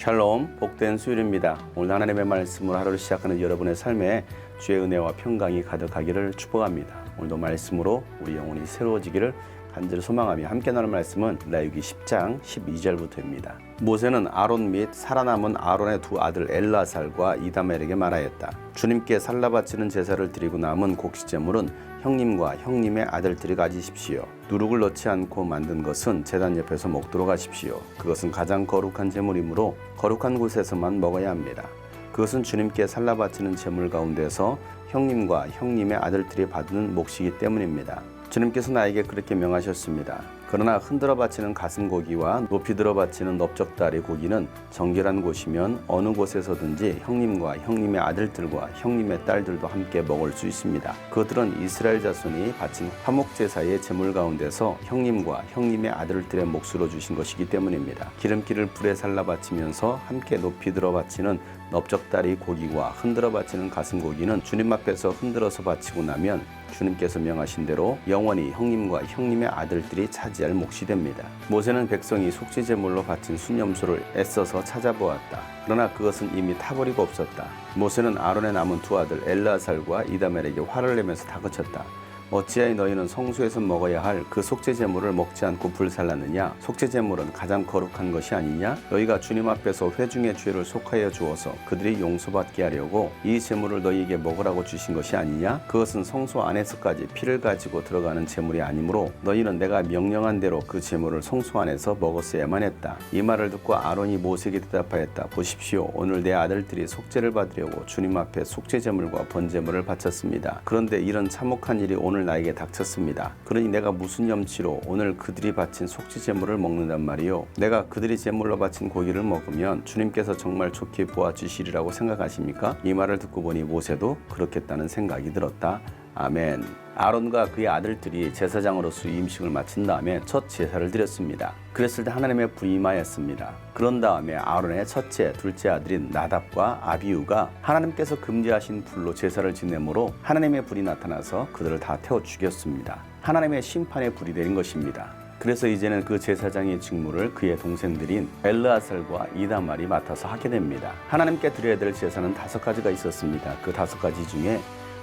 샬롬, 복된 수요일입니다. 오늘 하나님의 말씀으로 하루를 시작하는 여러분의 삶에 주의 은혜와 평강이 가득하기를 축복합니다. 오늘도 말씀으로 우리 영혼이 새로워지기를 간절히 소망하며 함께 나눌 말씀은 레위기 10장 12절부터입니다. 모세는 아론 및 살아남은 아론의 두 아들 엘라살과 이다멜에게 말하였다. 주님께 살라바치는 제사를 드리고 남은 곡식제물은 형님과 형님의 아들들이 가지십시오. 누룩을 넣지 않고 만든 것은 제단 옆에서 먹도록 하십시오. 그것은 가장 거룩한 제물이므로 거룩한 곳에서만 먹어야 합니다. 그것은 주님께 살라바치는 제물 가운데서 형님과 형님의 아들들이 받는 몫이기 때문입니다. 주님께서 나에게 그렇게 명하셨습니다. 그러나 흔들어 바치는 가슴고기와 높이 들어 바치는 넓적다리 고기는 정결한 곳이면 어느 곳에서든지 형님과 형님의 아들들과 형님의 딸들도 함께 먹을 수 있습니다. 그들은 이스라엘 자손이 바친 화목제사의 제물 가운데서 형님과 형님의 아들들의 몫으로 주신 것이기 때문입니다. 기름기를 불에 살라 바치면서 함께 높이 들어 바치는 넓적다리 고기와 흔들어 바치는 가슴고기는 주님 앞에서 흔들어서 바치고 나면 주님께서 명하신 대로 영원히 형님과 형님의 아들들이 차지할 몫이 됩니다. 모세는 백성이 속죄제물로 바친 순염소를 애써서 찾아보았다. 그러나 그것은 이미 타버리고 없었다. 모세는 아론의 남은 두 아들 엘라살과 이다멜에게 화를 내면서 다그쳤다. 어찌하여 너희는 성소에서 먹어야 할 그 속죄제물을 먹지 않고 불살랐느냐? 속죄제물은 가장 거룩한 것이 아니냐? 너희가 주님 앞에서 회중의 죄를 속하여 주어서 그들이 용서받게 하려고 이 제물을 너희에게 먹으라고 주신 것이 아니냐? 그것은 성소 안에서까지 피를 가지고 들어가는 제물이 아니므로 너희는 내가 명령한 대로 그 제물을 성소 안에서 먹었어야만 했다. 이 말을 듣고 아론이 모세에게 대답하였다. 보십시오. 오늘 내 아들들이 속죄를 받으려고 주님 앞에 속죄제물과 번제물을 바쳤습니다. 그런데 이런 참혹한 일이 오늘 나에게 닥쳤습니다. 그러니 내가 무슨 염치로 오늘 그들이 바친 속죄제물을 먹는단 말이요. 내가 그들이 제물로 바친 고기를 먹으면 주님께서 정말 좋게 보아주시리라고 생각하십니까? 이 말을 듣고 보니 모세도 그렇겠다는 생각이 들었다. 아멘. 아론과 그의 아들들이 제사장으로서 임식을 마친 다음에 첫 제사를 드렸습니다. 그랬을 때 하나님의 불이 임하였습니다. 그런 다음에 아론의 첫째, 둘째 아들인 나답과 아비후가 하나님께서 금지하신 불로 제사를 지내므로 하나님의 불이 나타나서 그들을 다 태워 죽였습니다. 하나님의 심판의 불이 내린 것입니다. 그래서 이제는 그 제사장의 직무를 그의 동생들인 엘르아살과 이다말이 맡아서 하게 됩니다. 하나님께 드려야 될 제사는 5가지가 있었습니다. 그 5가지 중에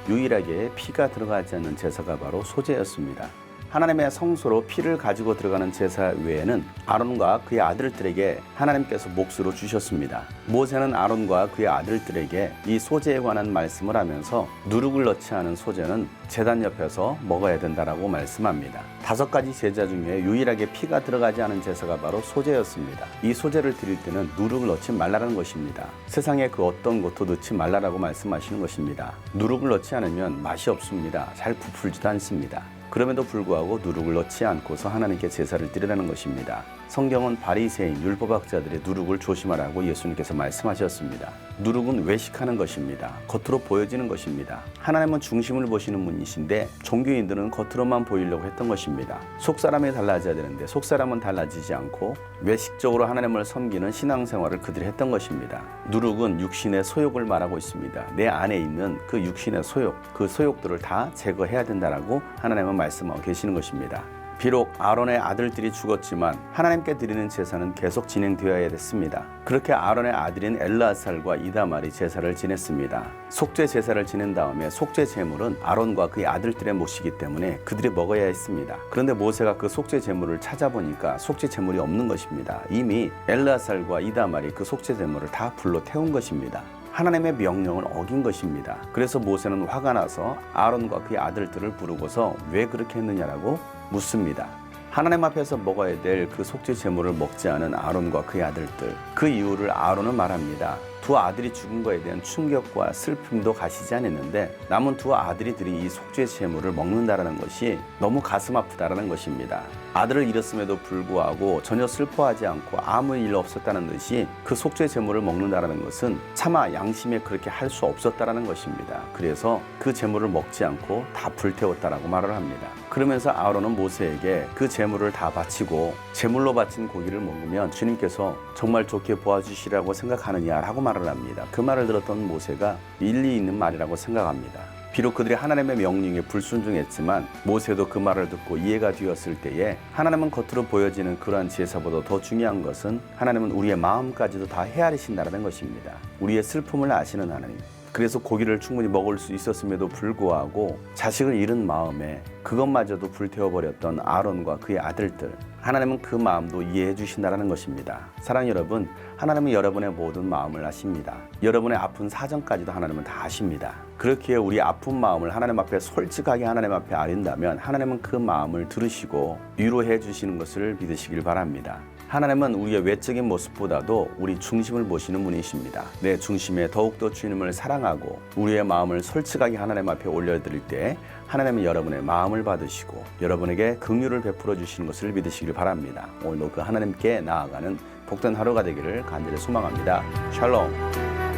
유일하게 피가 들어가지 않는 제사가 바로 소제였습니다. 하나님의 성소로 피를 가지고 들어가는 제사 외에는 아론과 그의 아들들에게 하나님께서 몫으로 주셨습니다. 모세는 아론과 그의 아들들에게 이 소제에 관한 말씀을 하면서 누룩을 넣지 않은 소제는 제단 옆에서 먹어야 된다라고 말씀합니다. 5가지 제사 중에 유일하게 피가 들어가지 않은 제사가 바로 소제였습니다. 이 소제를 드릴 때는 누룩을 넣지 말라는 것입니다. 세상에 그 어떤 것도 넣지 말라라고 말씀하시는 것입니다. 누룩을 넣지 않으면 맛이 없습니다. 잘 부풀지도 않습니다. 그럼에도 불구하고 누룩을 넣지 않고서 하나님께 제사를 드리라는 것입니다. 성경은 바리새인 율법학자들의 누룩을 조심하라고 예수님께서 말씀하셨습니다. 누룩은 외식하는 것입니다. 겉으로 보여지는 것입니다. 하나님은 중심을 보시는 분이신데 종교인들은 겉으로만 보이려고 했던 것입니다. 속사람이 달라져야 되는데 속사람은 달라지지 않고 외식적으로 하나님을 섬기는 신앙생활을 그들이 했던 것입니다. 누룩은 육신의 소욕을 말하고 있습니다. 내 안에 있는 그 육신의 소욕, 그 소욕들을 다 제거해야 된다라고 하나님은 말씀하고 계시는 것입니다. 비록 아론의 아들들이 죽었지만 하나님께 드리는 제사는 계속 진행되어야 됐습니다. 그렇게 아론의 아들인 엘라살과 이다말이 제사를 지냈습니다. 속죄 제사를 지낸 다음에 속죄 제물은 아론과 그의 아들들의 몫이기 때문에 그들이 먹어야 했습니다. 그런데 모세가 그 속죄 제물을 찾아보니까 속죄 제물이 없는 것입니다. 이미 엘라살과 이다말이 그 속죄 제물을 다 불로 태운 것입니다. 하나님의 명령을 어긴 것입니다. 그래서 모세는 화가 나서 아론과 그의 아들들을 부르고서 왜 그렇게 했느냐라고 묻습니다. 하나님 앞에서 먹어야 될 그 속죄 제물을 먹지 않은 아론과 그의 아들들, 그 이유를 아론은 말합니다. 두 아들이 죽은 것에 대한 충격과 슬픔도 가시지 않았는데 남은 두 아들이들이 이 속죄 제물을 먹는다라는 것이 너무 가슴 아프다라는 것입니다. 아들을 잃었음에도 불구하고 전혀 슬퍼하지 않고 아무 일 없었다는 듯이 그 속죄 제물을 먹는다라는 것은 차마 양심에 그렇게 할 수 없었다라는 것입니다. 그래서 그 제물을 먹지 않고 다 불태웠다라고 말을 합니다. 그러면서 아론은 모세에게 그 제물을 다 바치고 제물로 바친 고기를 먹으면 주님께서 정말 좋게 보아주시라고 생각하느냐라고 말을 합니다. 그 말을 들었던 모세가 일리 있는 말이라고 생각합니다. 비록 그들이 하나님의 명령에 불순종했지만 모세도 그 말을 듣고 이해가 되었을 때에 하나님은 겉으로 보여지는 그러한 제사보다 더 중요한 것은 하나님은 우리의 마음까지도 다 헤아리신다는 것입니다. 우리의 슬픔을 아시는 하나님. 그래서 고기를 충분히 먹을 수 있었음에도 불구하고 자식을 잃은 마음에 그것마저도 불태워버렸던 아론과 그의 아들들, 하나님은 그 마음도 이해해 주신다는 것입니다. 사랑 여러분, 하나님은 여러분의 모든 마음을 아십니다. 여러분의 아픈 사정까지도 하나님은 다 아십니다. 그렇기에 우리 아픈 마음을 하나님 앞에 솔직하게 하나님 앞에 아린다면 하나님은 그 마음을 들으시고 위로해 주시는 것을 믿으시길 바랍니다. 하나님은 우리의 외적인 모습보다도 우리 중심을 보시는 분이십니다. 내 중심에 더욱더 주님을 사랑하고 우리의 마음을 솔직하게 하나님 앞에 올려드릴 때 하나님은 여러분의 마음을 받으시고 여러분에게 긍휼을 베풀어 주시는 것을 믿으시길 바랍니다. 오늘도 그 하나님께 나아가는 복된 하루가 되기를 간절히 소망합니다. 샬롬.